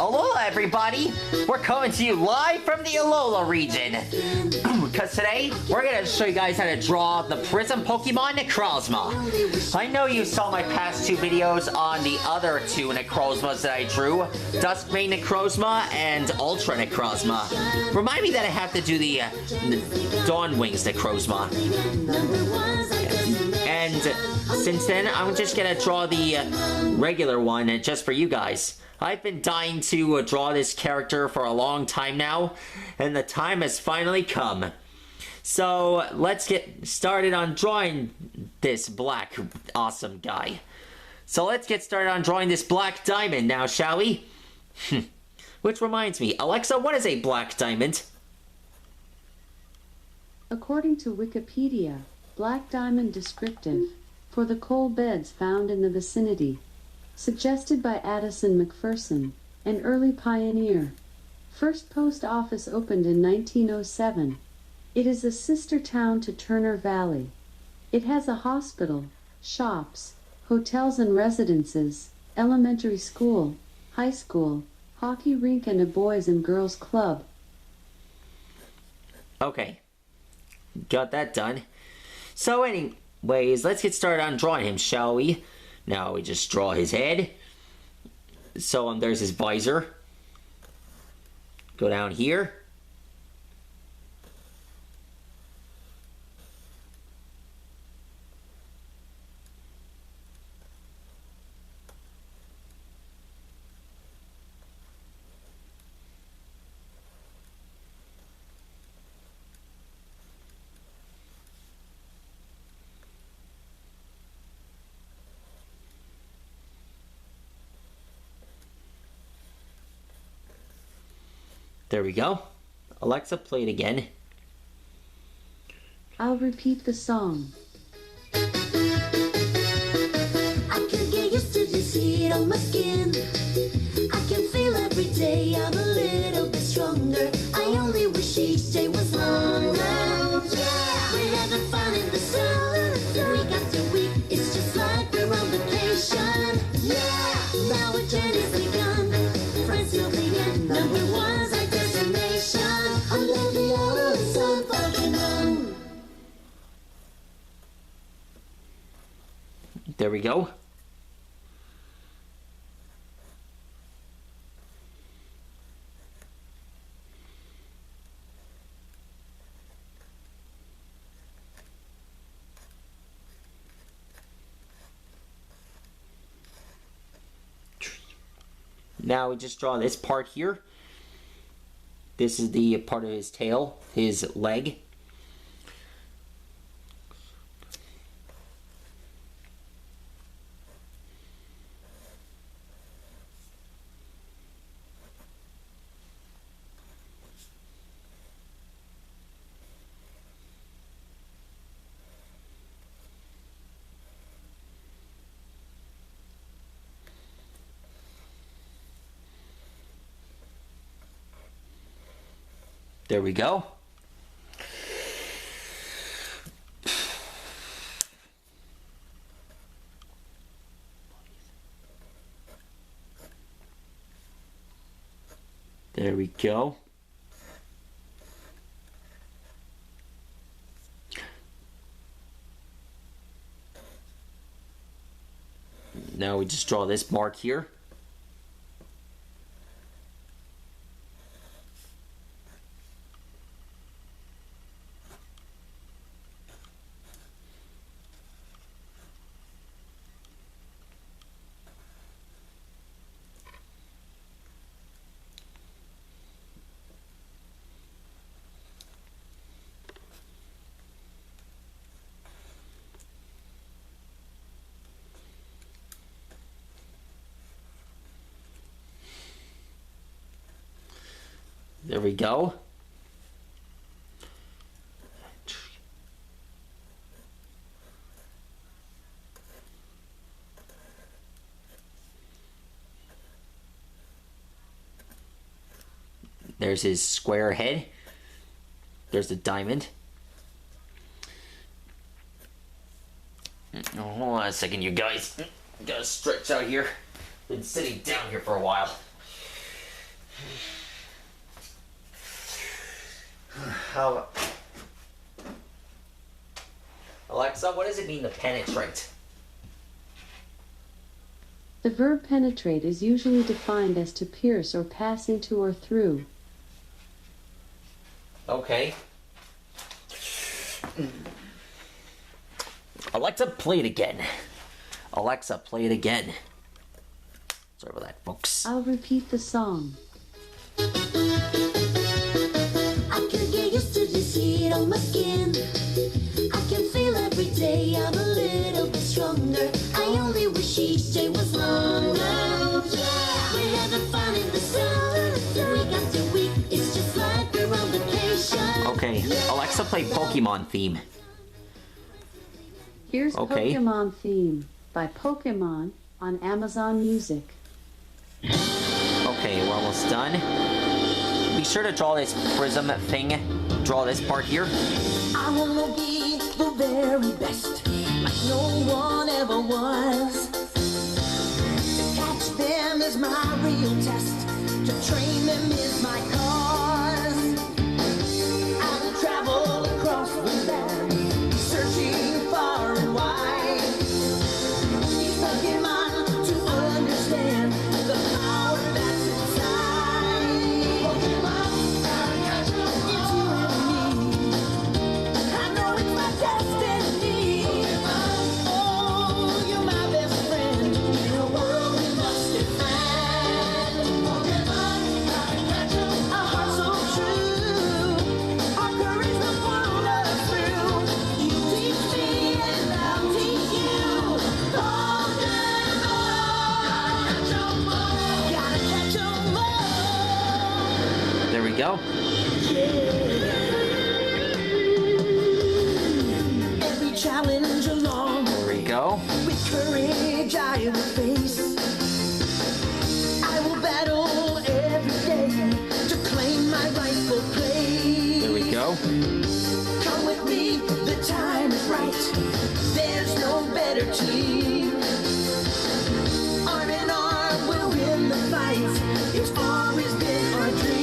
Alola, everybody! We're coming to you live from the Alola region. Because today, we're going to show you guys how to draw the Prism Pokemon Necrozma. I know you saw my past two videos on the other two Necrozmas that I drew. Duskmane Necrozma and Ultra Necrozma. Remind me that I have to do the Dawn Wings Necrozma. And since then, I'm just going to draw the regular one just for you guys. I've been dying to draw this character for a long time now, and the time has finally come. So, let's get started on drawing this black awesome guy. So let's get started on drawing this black diamond now, shall we? Which reminds me, Alexa, what is a black diamond? According to Wikipedia, black diamond descriptive, for the coal beds found in the vicinity. Suggested by Addison McPherson, an early pioneer. First post office opened in 1907. It is a sister town to Turner Valley. It has a hospital, shops, hotels and residences, elementary school, high school, hockey rink and a boys and girls club. Okay, got that done. So anyways, let's get started on drawing him, shall we? Now we just draw his head. So there's his visor. Go down here. There we go. Alexa, play it again. I'll repeat the song. I can get used to this heat on my skin. I can feel every day I'm a little bit stronger. I only wish each day was longer. Yeah, we're having fun in the sun. Week after week, it's just like we're on vacation. Yeah, now our journey's begun. Friends till the end, number one's our destination. I love the awesome Pokemon. There we go. Now we just draw this part here. This is the part of his tail, his leg. There we go. There we go. Now we just draw this mark here. There we go. There's his square head. There's the diamond. Oh, hold on a second, you guys. Gotta stretch out here. Been sitting down here for a while. How... Alexa, what does it mean to penetrate? The verb penetrate is usually defined as to pierce or pass into or through. Okay. Alexa, play it again. Alexa, play it again. Sorry about that, folks. I'll repeat the song. I can get used to this heat on my skin. I can feel every day I'm a little bit stronger. I only wish each day was longer. Yeah, we're having fun in the sun. Week after week, it's just like we're on vacation. Okay, Alexa, play Pokemon theme. Here's Okay. Pokemon Theme by Pokemon on Amazon Music. Okay, we're almost done. Be sure to draw this prism thing. Draw this part here. I wanna be the very best, like no one ever was. To catch them is my real test. To train them is my cause. I will travel across the land, searching far and wide. These Pokemon to understand the power that's inside. Pokemon, gotta catch 'em all. It's you and me. I know it's my destiny. Oh, you're my best friend. In a world we must defend. Pokemon, gotta catch 'em all. Our hearts so true. Our courage will pull us through. You teach me and I'll teach you. Pokemon, gotta catch 'em all. Gotta catch 'em all. There we go. Every challenge along There we go. with courage I will face. I will battle every day to claim my rightful place. There we go. Come with me, the time is right. There's no better team. Arm in arm, we'll win the fight. It's always been our dream.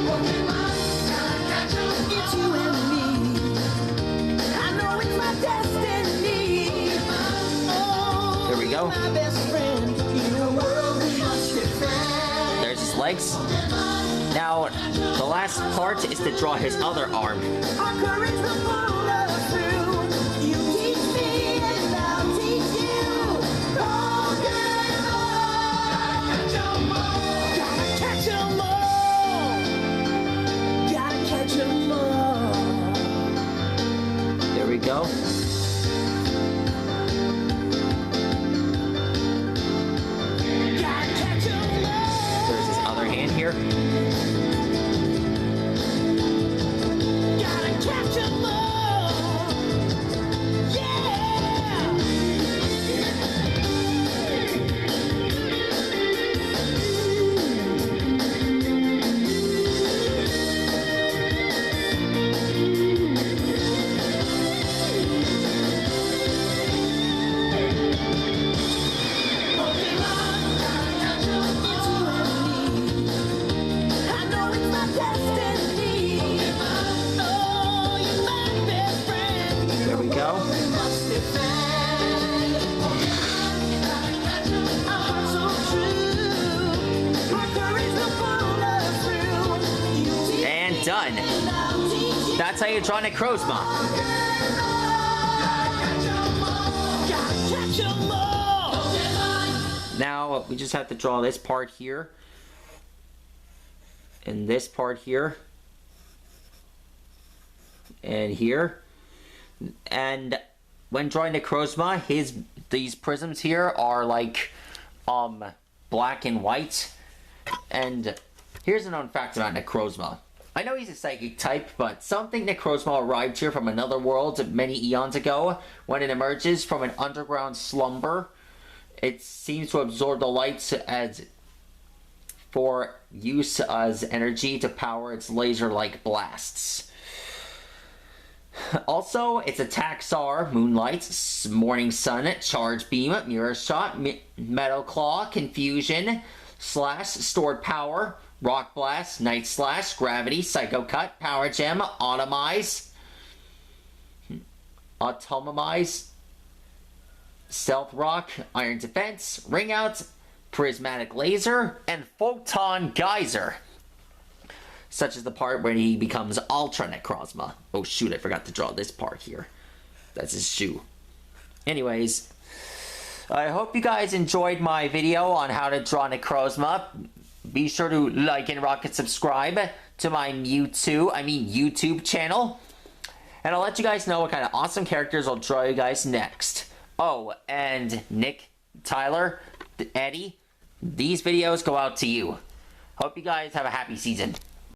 Pokemon, gotta catch 'em all. It's you and me. I know it's my destiny. Oh, There we go. my best friend. In a world we must defend. There's his legs. Now, the last part is to draw his other arm. Our courage will pull us through. You teach me and I'll teach you. Pokemon, gotta catch 'em all. Gotta catch 'em all. Gotta catch 'em all. There we go. Gotta catch 'em all. There's his other hand here. Gotta catch 'em all. Yeah. Pokemon, gotta catch 'em all. It's you and me. I know it's my destiny. Oh, you're my best friend. There we go. We must defend. Pokemon, gotta catch 'em all. Our hearts so true. Our courage will pull us through. You teach And done. and I'll teach you. That's how you draw Necrozma. Gotta catch 'em all. Now, we just have to draw this part here. And this part here. And here. And when drawing Necrozma, these prisms here are like black and white. And here's a known fact about Necrozma. I know he's a psychic type, but some think Necrozma arrived here from another world many eons ago. When it emerges from an underground slumber, it seems to absorb the lights as for use as energy to power its laser-like blasts. Also, its attacks are Moonlight, Morning Sun, Charge Beam, Mirror Shot, Metal Claw, Confusion, Slash, Stored Power, Rock Blast, Night Slash, Gravity, Psycho Cut, Power Gem, Automize, Automize, Stealth Rock, Iron Defense, Ring Out, Prismatic Laser, and Photon Geyser. Such as the part where he becomes Ultra Necrozma. Oh shoot, I forgot to draw this part here. That's his shoe. Anyways, I hope you guys enjoyed my video on how to draw Necrozma. Be sure to like and rock and subscribe to my YouTube channel. And I'll let you guys know what kind of awesome characters I'll draw you guys next. Oh, and Nick, Tyler, Eddie, these videos go out to you. Hope you guys have a happy season.